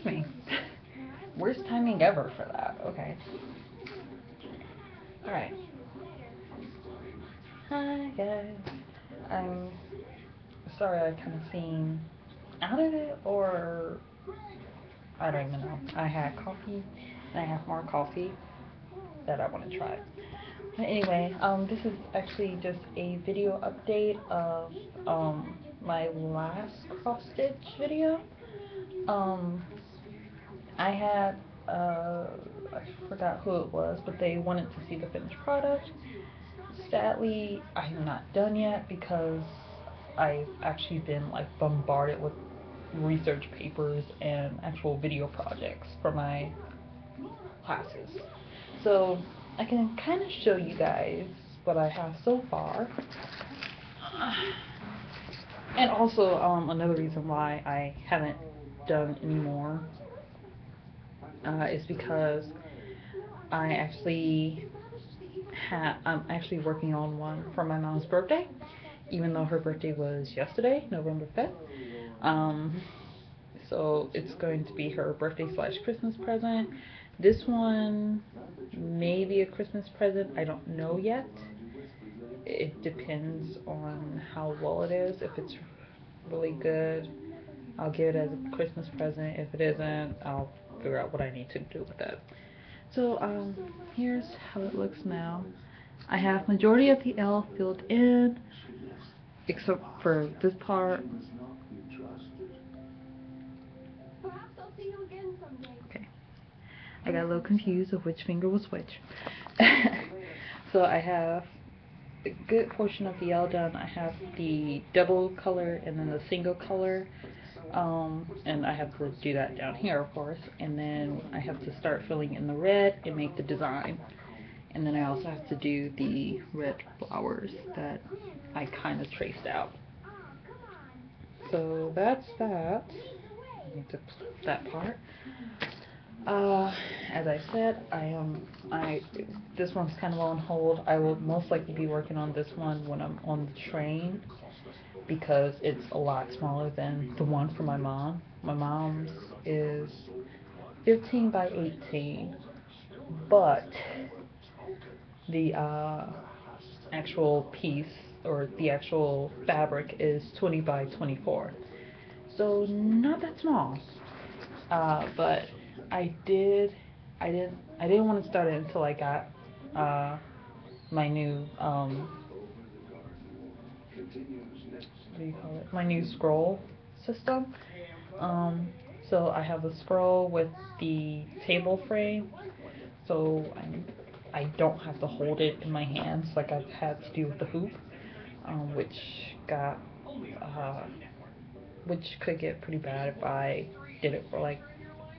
Excuse me. Worst timing ever for that. Okay. Alright. Hi guys. I'm sorry I kind of seem out of it, or I don't even know. I had coffee and I have more coffee that I want to try. But anyway, this is actually just a video update of my last cross stitch video. I had I forgot who it was, but they wanted to see the finished product. Sadly, I'm not done yet because I've actually been like bombarded with research papers and actual video projects for my classes. So I can kind of show you guys what I have so far. And also another reason why I haven't done any more is because I'm actually working on one for my mom's birthday, even though her birthday was yesterday, November 5th. So it's going to be her birthday / Christmas present. This one may be a Christmas present. I don't know yet. It depends on how well it is. If it's really good, I'll give it as a Christmas present. If it isn't, I'll figure out what I need to do with it. So here's how it looks now. I have majority of the L filled in, except for this part. Okay, I got a little confused of which finger was which. So I have a good portion of the L done. I have the double color and then the single color. And I have to do that down here, of course, and then I have to start filling in the red and make the design, and then I also have to do the red flowers that I kind of traced out. So that's that. I need to flip that part. As I said, this one's kind of on hold. I will most likely be working on this one when I'm on the train, because it's a lot smaller than the one for my mom. My mom's is 15 by 18, but the actual piece, or the actual fabric, is 20 by 24. So not that small. But I didn't want to start it until I got my new what do you call it? My new scroll system. So I have a scroll with the table frame, so I don't have to hold it in my hands like I've had to do with the hoop, which could get pretty bad if I did it for like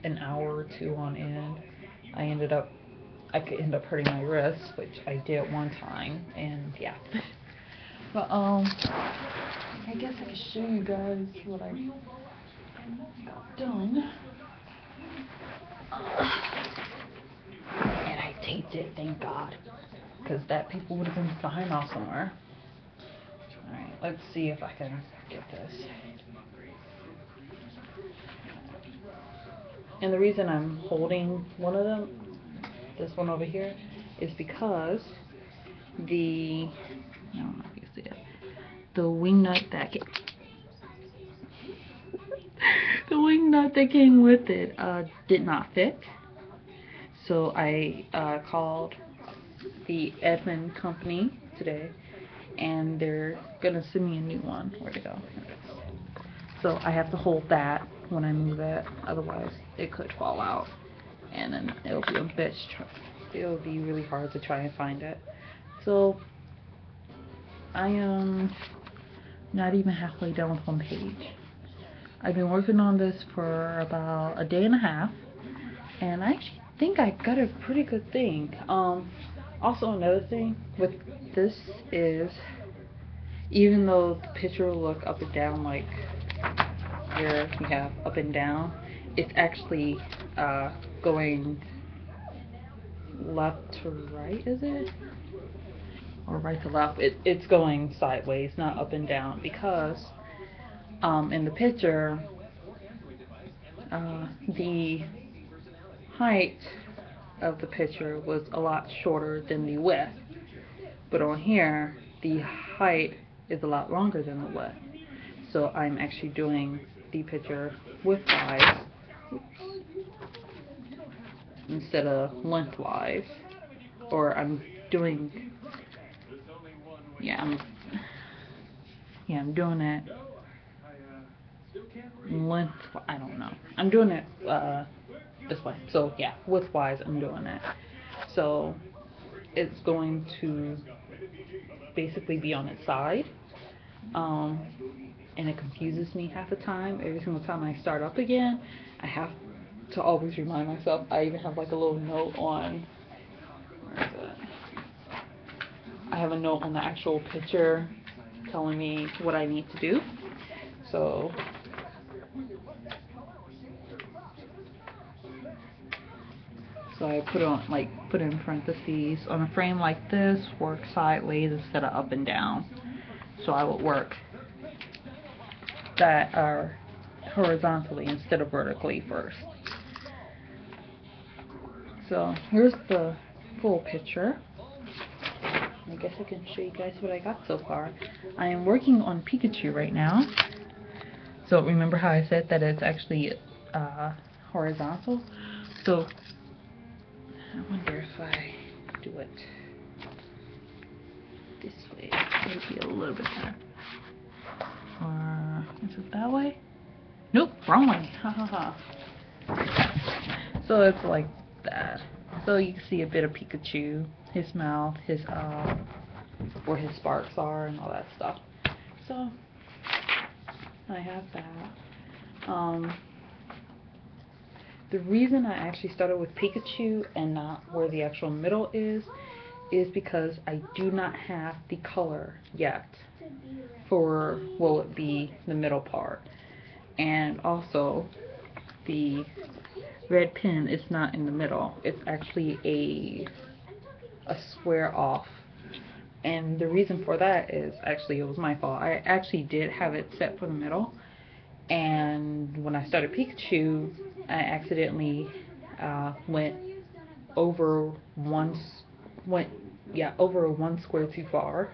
an hour or two on end. I could end up hurting my wrist, which I did one time, and yeah. But I guess I can show you guys what I've done. And I taped it, thank God, because that paper would have been flying off somewhere. Alright, let's see if I can get this. And the reason I'm holding one of them, this one over here, is because the, I don't know if you see it, the wing nut that the wing nut that came with it did not fit. So I called the Edmund company today, and they're gonna send me a new one. Where'd it go? So I have to hold that when I move it, otherwise it could fall out, and then it'll be a bitch. It'll be really hard to try and find it. So I am not even halfway done with one page. I've been working on this for about a day and a half, and I actually think I got a pretty good thing. Also another thing with this is, even though the picture will look up and down, like here you have up and down, it's actually going left to right, is it? Or right to left. It's going sideways, not up and down, because in the picture the height of the picture was a lot shorter than the width, but on here the height is a lot longer than the width. So I'm actually doing the picture widthwise instead of lengthwise, or I'm doing, I'm doing it length, I don't know, I'm doing it this way. So yeah, widthwise I'm doing it. So it's going to basically be on its side, and it confuses me half the time. Every single time I start up again, I have to always remind myself. I even have like a little note on, where is it? I have a note on the actual picture telling me what I need to do. So I put in parentheses, on a frame like this, work sideways instead of up and down. So I would work that are horizontally instead of vertically first. So here's the full picture. I guess I can show you guys what I got so far. I am working on Pikachu right now. So remember how I said that it's actually horizontal? So I wonder if I do it this way, maybe a little bit better. Or is it that way? Nope, wrong way. Ha ha ha. So it's like that. So you can see a bit of Pikachu, his mouth, his where his sparks are and all that stuff. So I have that. The reason I actually started with Pikachu and not where the actual middle is because I do not have the color yet for what would be the middle part. And also, the red pin is not in the middle. It's actually a square off. And the reason for that is actually it was my fault. I actually did have it set for the middle. And when I started Pikachu, I accidentally went over one square too far,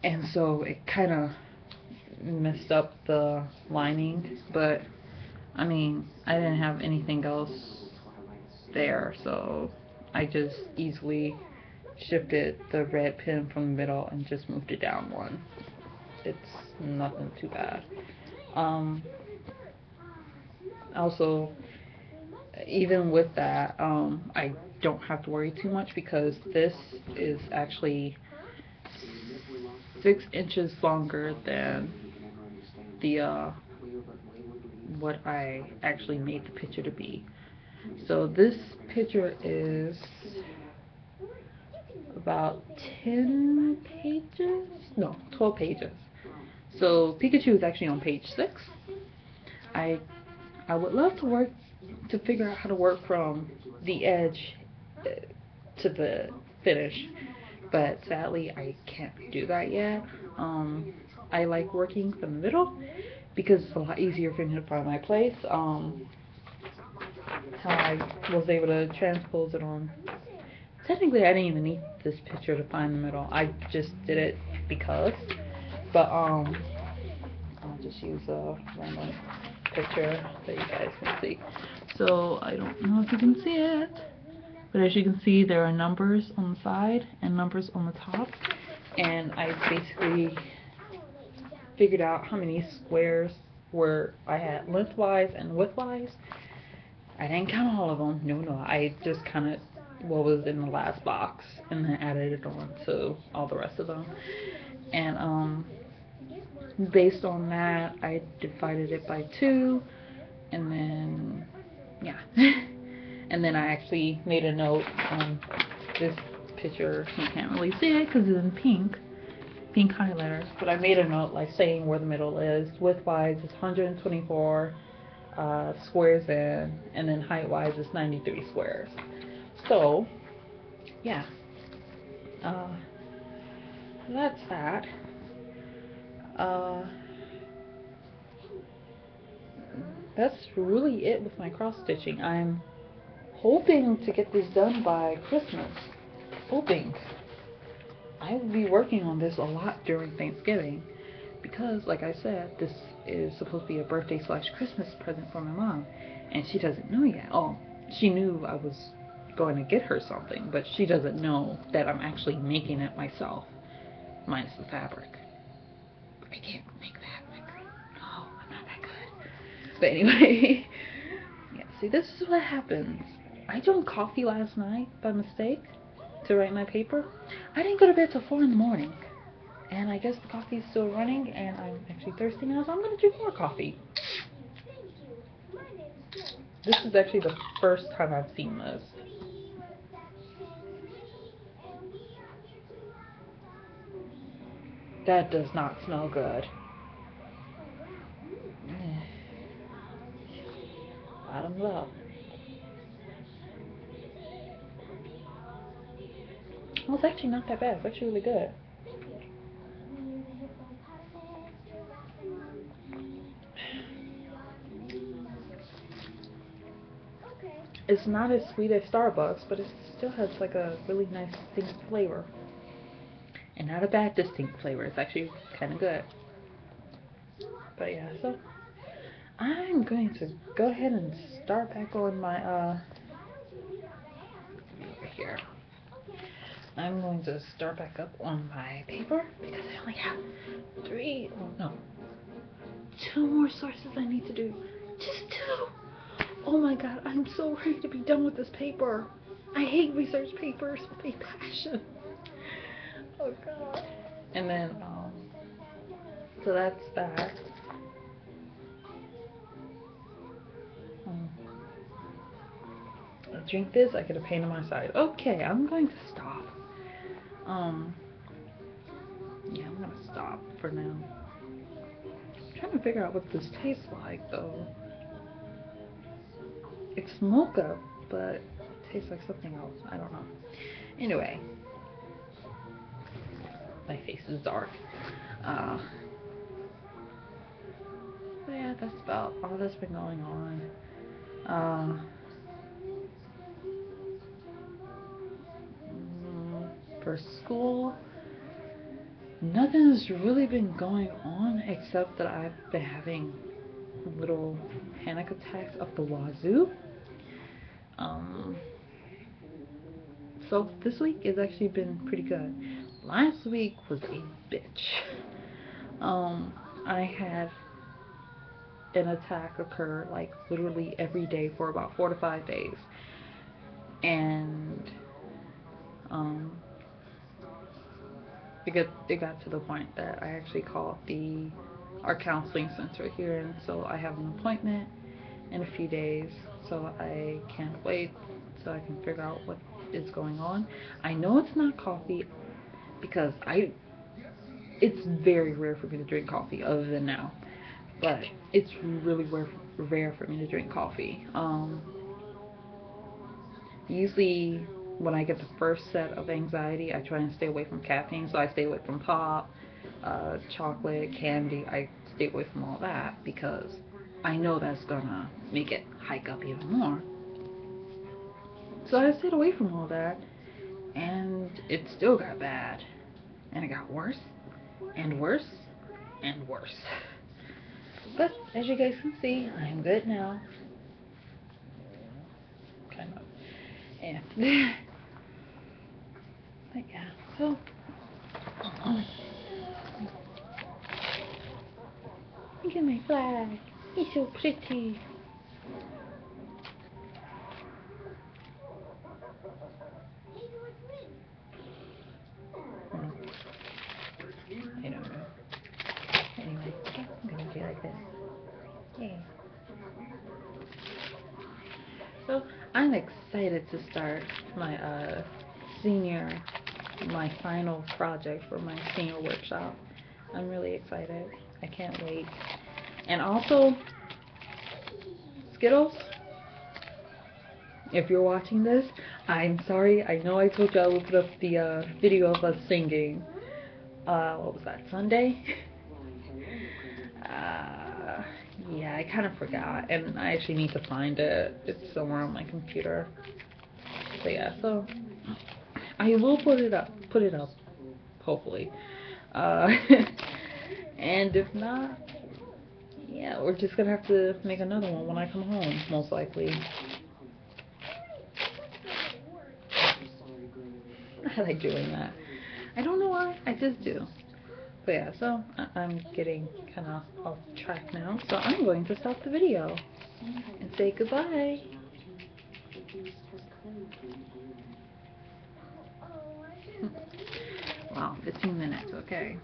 and so it kind of messed up the lining. But I mean, I didn't have anything else there, so I just easily shifted the red pin from the middle and just moved it down one. It's nothing too bad. Also, even with that, I don't have to worry too much because this is actually 6 inches longer than the what I actually made the picture to be. So this picture is about 10 pages? No, 12 pages. So Pikachu is actually on page 6. I would love to figure out how to work from the edge to the finish, but sadly I can't do that yet. I like working from the middle because it's a lot easier for me to find my place. How I was able to transpose it on. Technically, I didn't even need this picture to find the middle. I just did it because. But I'll just use a random picture that you guys can see. So I don't know if you can see it, but as you can see, there are numbers on the side and numbers on the top, and I basically figured out how many squares were I had lengthwise and widthwise. I didn't count all of them. No, I just counted what was in the last box and then added it on to all the rest of them. And based on that, I divided it by 2, and then and then I actually made a note on this picture. You can't really see it because it's in pink highlighter, but I made a note like saying where the middle is. Widthwise is 124 squares in, and then height-wise is 93 squares. So yeah, that's that. that's really it with my cross stitching. I'm hoping to get this done by Christmas. Hoping. I will be working on this a lot during Thanksgiving because, like I said, this is supposed to be a birthday / Christmas present for my mom, and she doesn't know yet. Oh, she knew I was going to get her something, but she doesn't know that I'm actually making it myself, minus the fabric. I can't make fabric. No, I'm not that good. But anyway, yeah, see, this is what happens. I drank coffee last night by mistake to write my paper. I didn't go to bed till 4 in the morning. And I guess the coffee's still running, and I'm actually thirsty now, so I'm going to drink more coffee. This is actually the first time I've seen this. That does not smell good. Bottom up. Well, it's actually not that bad. It's actually really good. It's not as sweet as Starbucks, but it still has like a really nice distinct flavor. And not a bad distinct flavor. It's actually kind of good. But yeah, so I'm going to go ahead and start back on my over here. I'm going to start back up on my paper because I only have 2 more sources I need to do. Just 2. Oh my god, I'm so ready to be done with this paper. I hate research papers with a passion. Oh god. And then, so that's that. I drink this, I get a pain in my side. Okay, I'm going to stop. Yeah, I'm gonna stop for now. I'm trying to figure out what this tastes like, though. It's mocha, but it tastes like something else. I don't know. Anyway, my face is dark. So yeah, that's about all that's been going on. For school, nothing's really been going on except that I've been having little panic attacks up the wazoo. So this week has actually been pretty good. Last week was a bitch. I had an attack occur like literally every day for about 4 to 5 days, and it got to the point that I actually called our counseling center here, and so I have an appointment in a few days, so I can't wait so I can figure out what is going on. I know it's not coffee because it's very rare for me to drink coffee other than now, but it's really rare for me to drink coffee. Usually when I get the first set of anxiety, I try and stay away from caffeine, so I stay away from pop, chocolate, candy. I stay away from all that because I know that's gonna make it hike up even more. So I stayed away from all that, and it still got bad, and it got worse and worse and worse. But as you guys can see, I'm good now. Kind of. Yeah. But yeah, so look at my flag. He's so pretty. I don't know. Anyway, I'm gonna do like this. Yeah. So I'm excited to start my my final project for my senior workshop. I'm really excited. I can't wait. And also, Skittles, if you're watching this, I'm sorry. I know I told you I would put up the video of us singing. What was that, Sunday? Yeah, I kind of forgot, and I actually need to find it. It's somewhere on my computer. So yeah, so I will put it up, hopefully. Uh, and if not, yeah, we're just gonna have to make another one when I come home, most likely. I like doing that. I don't know why, I just do. But yeah, so I'm getting kind of off track now, so I'm going to stop the video and say goodbye. Wow, 15 minutes, okay.